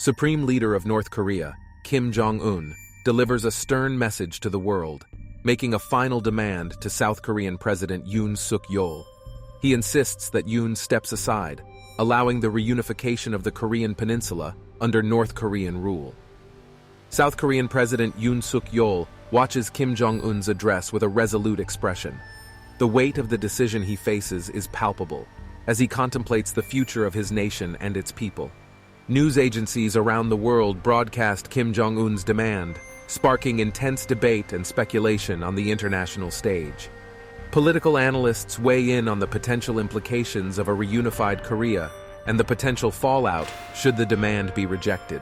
Supreme Leader of North Korea, Kim Jong-un, delivers a stern message to the world, making a final demand to South Korean President Yoon Suk-yeol. He insists that Yoon steps aside, allowing the reunification of the Korean peninsula under North Korean rule. South Korean President Yoon Suk-yeol watches Kim Jong-un's address with a resolute expression. The weight of the decision he faces is palpable, as he contemplates the future of his nation and its people. News agencies around the world broadcast Kim Jong-un's demand, sparking intense debate and speculation on the international stage. Political analysts weigh in on the potential implications of a reunified Korea and the potential fallout should the demand be rejected.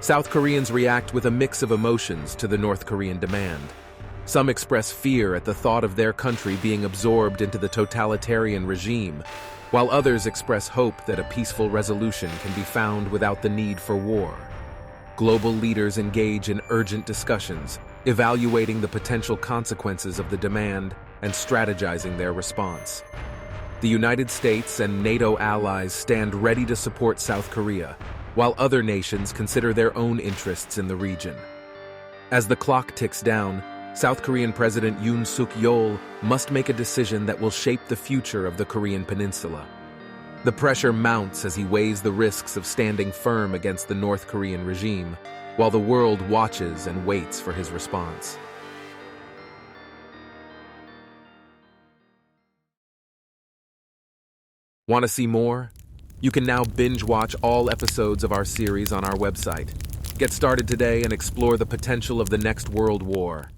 South Koreans react with a mix of emotions to the North Korean demand. Some express fear at the thought of their country being absorbed into the totalitarian regime, while others express hope that a peaceful resolution can be found without the need for war. Global leaders engage in urgent discussions, evaluating the potential consequences of the demand and strategizing their response. The United States and NATO allies stand ready to support South Korea, while other nations consider their own interests in the region. As the clock ticks down, South Korean President Yoon Suk-yeol must make a decision that will shape the future of the Korean peninsula. The pressure mounts as he weighs the risks of standing firm against the North Korean regime, while the world watches and waits for his response. Want to see more? You can now binge-watch all episodes of our series on our website. Get started today and explore the potential of the next world war.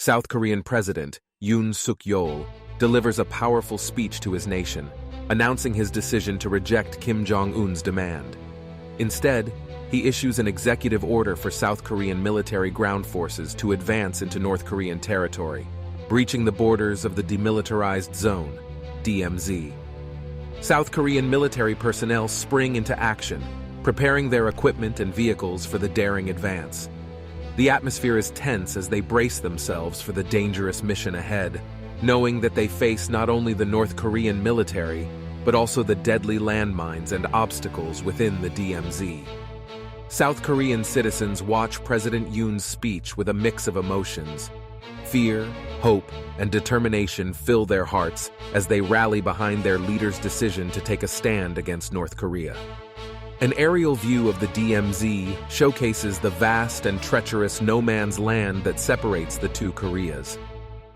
South Korean President Yoon Suk-yeol delivers a powerful speech to his nation, announcing his decision to reject Kim Jong-un's demand. Instead, he issues an executive order for South Korean military ground forces to advance into North Korean territory, breaching the borders of the Demilitarized Zone, DMZ. South Korean military personnel spring into action, preparing their equipment and vehicles for the daring advance. The atmosphere is tense as they brace themselves for the dangerous mission ahead, knowing that they face not only the North Korean military, but also the deadly landmines and obstacles within the DMZ. South Korean citizens watch President Yoon's speech with a mix of emotions. Fear, hope, and determination fill their hearts as they rally behind their leader's decision to take a stand against North Korea. An aerial view of the DMZ showcases the vast and treacherous no-man's land that separates the two Koreas.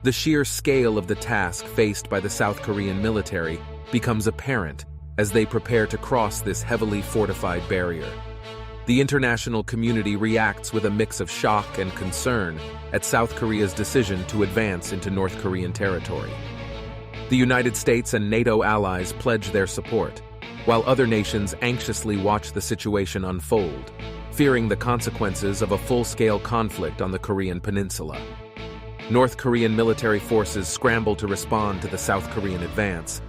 The sheer scale of the task faced by the South Korean military becomes apparent as they prepare to cross this heavily fortified barrier. The international community reacts with a mix of shock and concern at South Korea's decision to advance into North Korean territory. The United States and NATO allies pledge their support, while other nations anxiously watch the situation unfold, fearing the consequences of a full-scale conflict on the Korean peninsula. North Korean military forces scramble to respond to the South Korean advance.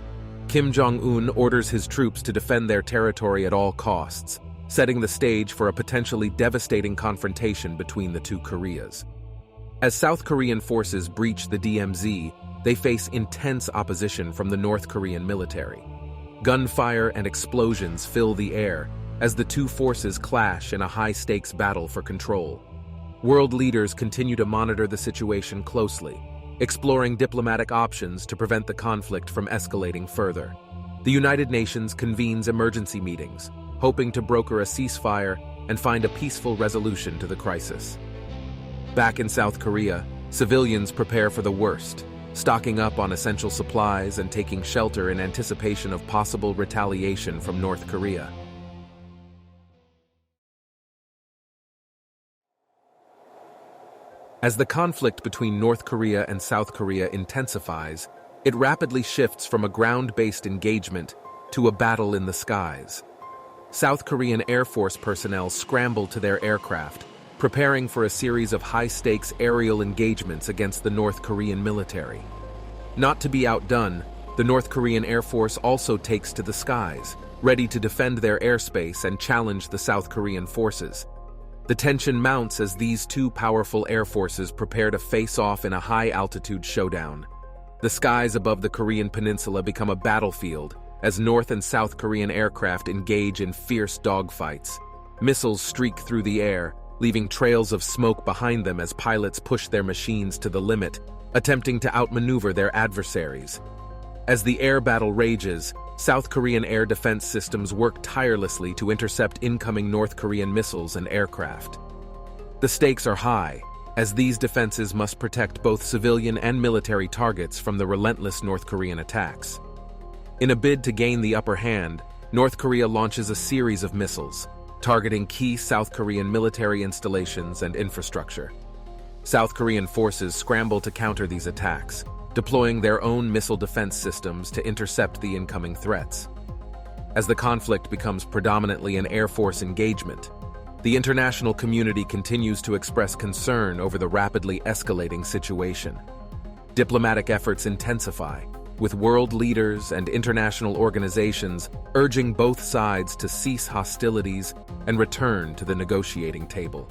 Kim Jong-un orders his troops to defend their territory at all costs, setting the stage for a potentially devastating confrontation between the two Koreas. As South Korean forces breach the DMZ, they face intense opposition from the North Korean military. Gunfire and explosions fill the air as the two forces clash in a high-stakes battle for control. World leaders continue to monitor the situation closely, exploring diplomatic options to prevent the conflict from escalating further. The United Nations convenes emergency meetings, hoping to broker a ceasefire and find a peaceful resolution to the crisis. Back in South Korea, civilians prepare for the worst, stocking up on essential supplies and taking shelter in anticipation of possible retaliation from North Korea. As the conflict between North Korea and South Korea intensifies, it rapidly shifts from a ground-based engagement to a battle in the skies. South Korean Air Force personnel scramble to their aircraft, preparing for a series of high-stakes aerial engagements against the North Korean military. Not to be outdone, the North Korean Air Force also takes to the skies, ready to defend their airspace and challenge the South Korean forces. The tension mounts as these two powerful air forces prepare to face off in a high-altitude showdown. The skies above the Korean peninsula become a battlefield, as North and South Korean aircraft engage in fierce dogfights. Missiles streak through the air, leaving trails of smoke behind them as pilots push their machines to the limit, attempting to outmaneuver their adversaries. As the air battle rages, South Korean air defense systems work tirelessly to intercept incoming North Korean missiles and aircraft. The stakes are high, as these defenses must protect both civilian and military targets from the relentless North Korean attacks. In a bid to gain the upper hand, North Korea launches a series of missiles, targeting key South Korean military installations and infrastructure. South Korean forces scramble to counter these attacks, deploying their own missile defense systems to intercept the incoming threats. As the conflict becomes predominantly an Air Force engagement, the international community continues to express concern over the rapidly escalating situation. Diplomatic efforts intensify, with world leaders and international organizations urging both sides to cease hostilities and return to the negotiating table.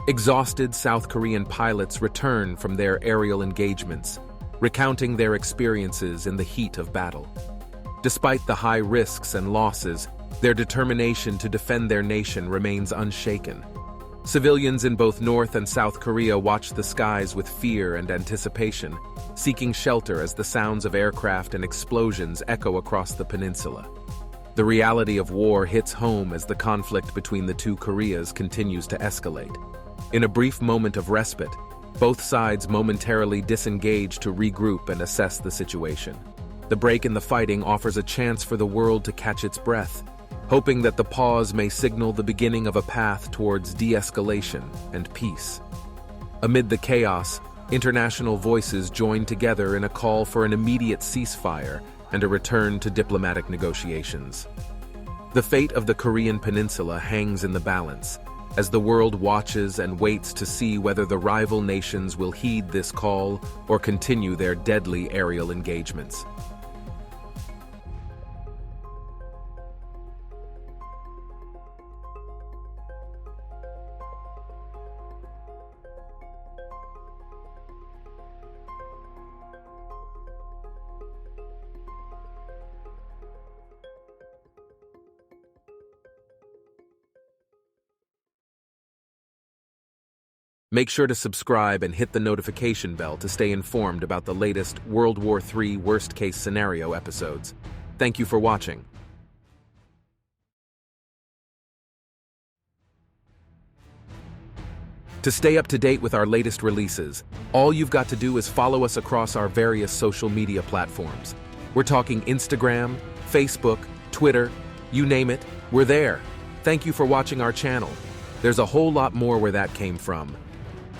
Exhausted South Korean pilots return from their aerial engagements, recounting their experiences in the heat of battle. Despite the high risks and losses, their determination to defend their nation remains unshaken. Civilians in both North and South Korea watch the skies with fear and anticipation, seeking shelter as the sounds of aircraft and explosions echo across the peninsula. The reality of war hits home as the conflict between the two Koreas continues to escalate. In a brief moment of respite, both sides momentarily disengage to regroup and assess the situation. The break in the fighting offers a chance for the world to catch its breath, hoping that the pause may signal the beginning of a path towards de-escalation and peace. Amid the chaos, international voices join together in a call for an immediate ceasefire and a return to diplomatic negotiations. The fate of the Korean peninsula hangs in the balance, as the world watches and waits to see whether the rival nations will heed this call or continue their deadly aerial engagements. Make sure to subscribe and hit the notification bell to stay informed about the latest World War III worst-case scenario episodes. Thank you for watching. To stay up to date with our latest releases, all you've got to do is follow us across our various social media platforms. We're talking Instagram, Facebook, Twitter, you name it, we're there. Thank you for watching our channel. There's a whole lot more where that came from.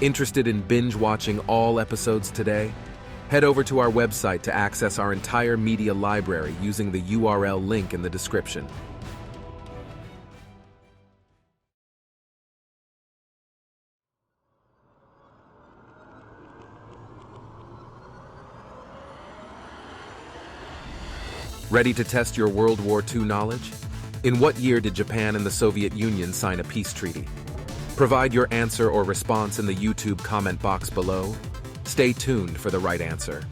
Interested in binge-watching all episodes today? Head over to our website to access our entire media library using the URL link in the description. Ready to test your World War II knowledge? In what year did Japan and the Soviet Union sign a peace treaty? Provide your answer or response in the YouTube comment box below. Stay tuned for the right answer.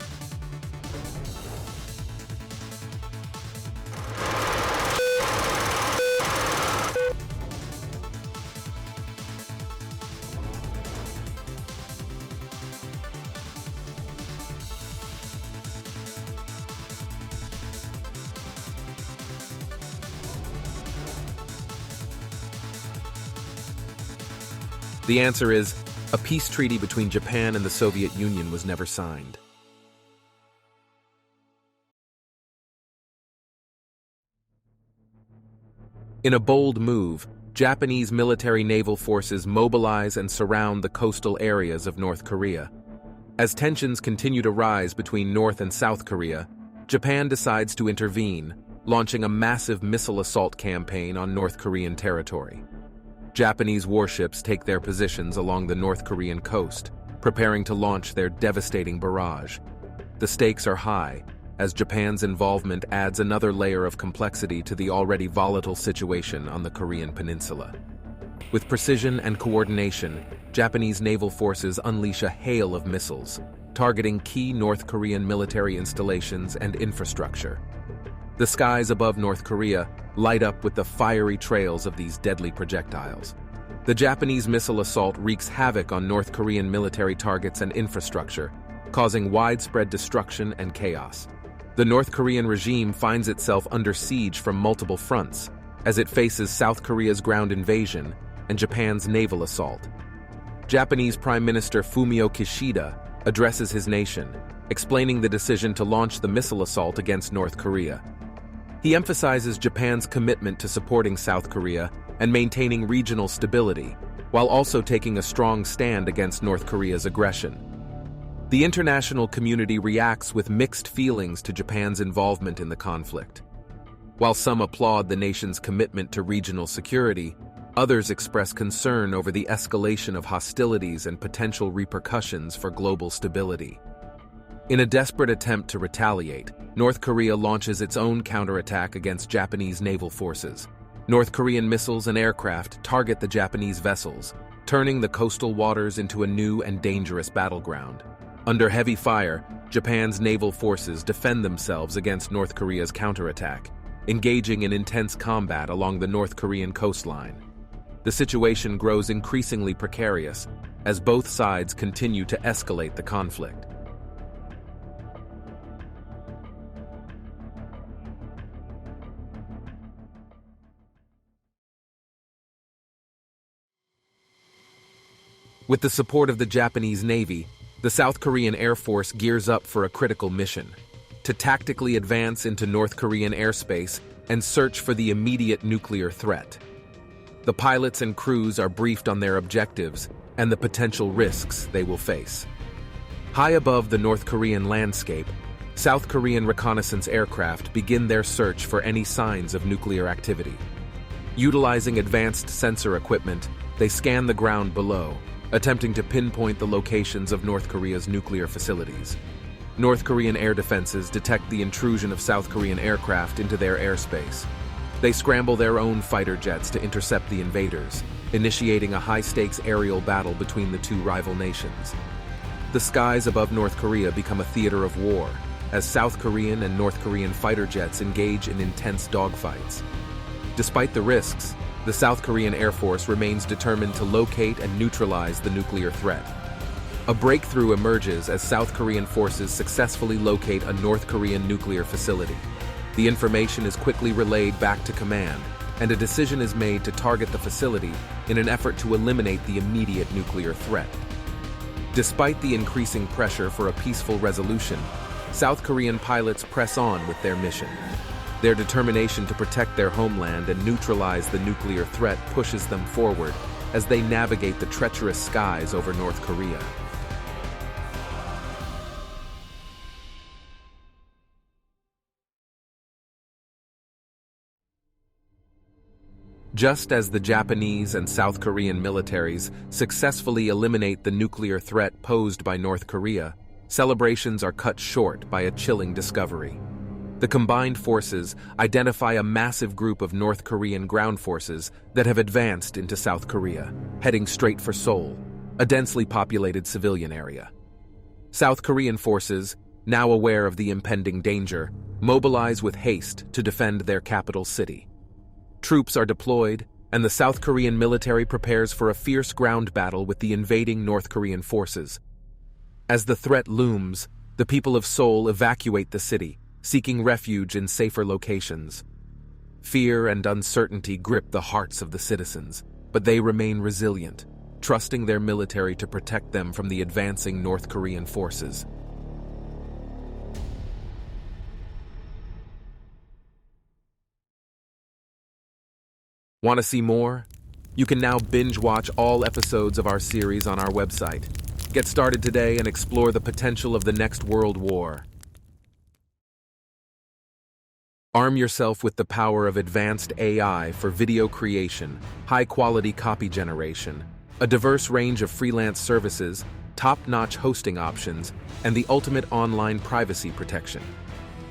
The answer is, a peace treaty between Japan and the Soviet Union was never signed. In a bold move, Japanese military naval forces mobilize and surround the coastal areas of North Korea. As tensions continue to rise between North and South Korea, Japan decides to intervene, launching a massive missile assault campaign on North Korean territory. Japanese warships take their positions along the North Korean coast, preparing to launch their devastating barrage. The stakes are high, as Japan's involvement adds another layer of complexity to the already volatile situation on the Korean peninsula. With precision and coordination, Japanese naval forces unleash a hail of missiles, targeting key North Korean military installations and infrastructure. The skies above North Korea light up with the fiery trails of these deadly projectiles. The Japanese missile assault wreaks havoc on North Korean military targets and infrastructure, causing widespread destruction and chaos. The North Korean regime finds itself under siege from multiple fronts, as it faces South Korea's ground invasion and Japan's naval assault. Japanese Prime Minister Fumio Kishida addresses his nation, explaining the decision to launch the missile assault against North Korea. He emphasizes Japan's commitment to supporting South Korea and maintaining regional stability, while also taking a strong stand against North Korea's aggression. The international community reacts with mixed feelings to Japan's involvement in the conflict. While some applaud the nation's commitment to regional security, others express concern over the escalation of hostilities and potential repercussions for global stability. In a desperate attempt to retaliate, North Korea launches its own counterattack against Japanese naval forces. North Korean missiles and aircraft target the Japanese vessels, turning the coastal waters into a new and dangerous battleground. Under heavy fire, Japan's naval forces defend themselves against North Korea's counterattack, engaging in intense combat along the North Korean coastline. The situation grows increasingly precarious as both sides continue to escalate the conflict. With the support of the Japanese Navy, the South Korean Air Force gears up for a critical mission: to tactically advance into North Korean airspace and search for the immediate nuclear threat. The pilots and crews are briefed on their objectives and the potential risks they will face. High above the North Korean landscape, South Korean reconnaissance aircraft begin their search for any signs of nuclear activity. Utilizing advanced sensor equipment, they scan the ground below, attempting to pinpoint the locations of North Korea's nuclear facilities. North Korean air defenses detect the intrusion of South Korean aircraft into their airspace. They scramble their own fighter jets to intercept the invaders, initiating a high-stakes aerial battle between the two rival nations. The skies above North Korea become a theater of war, as South Korean and North Korean fighter jets engage in intense dogfights. Despite the risks, the South Korean Air Force remains determined to locate and neutralize the nuclear threat. A breakthrough emerges as South Korean forces successfully locate a North Korean nuclear facility. The information is quickly relayed back to command, and a decision is made to target the facility in an effort to eliminate the immediate nuclear threat. Despite the increasing pressure for a peaceful resolution, South Korean pilots press on with their mission. Their determination to protect their homeland and neutralize the nuclear threat pushes them forward as they navigate the treacherous skies over North Korea. Just as the Japanese and South Korean militaries successfully eliminate the nuclear threat posed by North Korea, celebrations are cut short by a chilling discovery. The combined forces identify a massive group of North Korean ground forces that have advanced into South Korea, heading straight for Seoul, a densely populated civilian area. South Korean forces, now aware of the impending danger, mobilize with haste to defend their capital city. Troops are deployed, and the South Korean military prepares for a fierce ground battle with the invading North Korean forces. As the threat looms, the people of Seoul evacuate the city, seeking refuge in safer locations. Fear and uncertainty grip the hearts of the citizens, but they remain resilient, trusting their military to protect them from the advancing North Korean forces. Want to see more? You can now binge watch all episodes of our series on our website. Get started today and explore the potential of the next world war. Arm yourself with the power of advanced AI for video creation, high-quality copy generation, a diverse range of freelance services, top-notch hosting options, and the ultimate online privacy protection.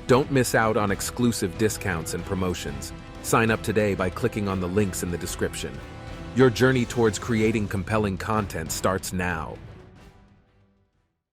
Don't miss out on exclusive discounts and promotions. Sign up today by clicking on the links in the description. Your journey towards creating compelling content starts now.